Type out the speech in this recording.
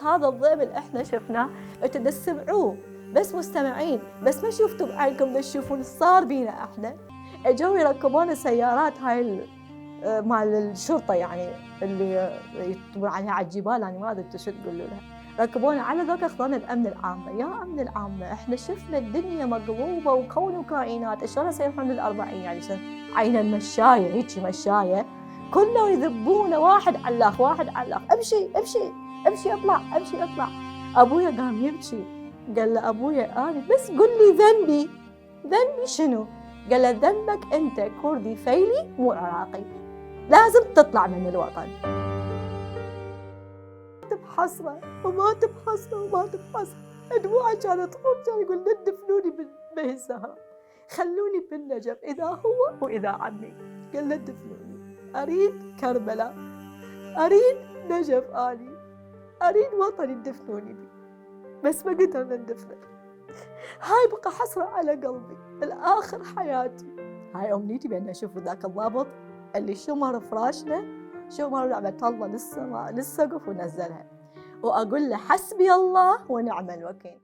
هذا الضيم اللي احنا شفناه انتوا تسمعوه بس مستمعين، بس ما شفتوا بعينكم تشوفون صار بينا احنا. اجوا يركبون سيارات هاي مال الشرطه يعني اللي يكتبون عليها على الجبال، انا ما ادري انتوا شو تقولوا لها. ركبونا على ذاك اخذونا الامن العامه. يا امن العامه احنا شفنا الدنيا مقلوبه وكون وكائنات، شلون يسيرون للأربعين يعني عين المشايه هيك مشايه كله يذبونه واحد على الاخ واحد على الاخ. امشي امشي امشي اطلع امشي اطلع. ابويا قام يبكي، قال له ابويا انا بس قل لي ذنبي. ذنبي شنو؟ قال له ذنبك انت كردي فيلي مو عراقي، لازم تطلع من الوطن. بحسرة وما تبحسرة وما تبحسرة، دموعي كانت تخرج، كان يقول لا تدفنوني بمي الزهراء، خلوني بالنجف إذا هو وإذا عمي. قال لا تدفنوني، أريد كربلاء، أريد نجف، أريد وطني تدفنوني بي، بس ما قدرنا ندفنه. هاي بقى حسرة على قلبي الآخر حياتي. هاي أمنيتي بأن أشوف ذاك الضابط اللي شمر فراشنا، شمر نعمة الله للسماء للسقف ونزلها، وأقول له حسبي الله ونعم الوكيل.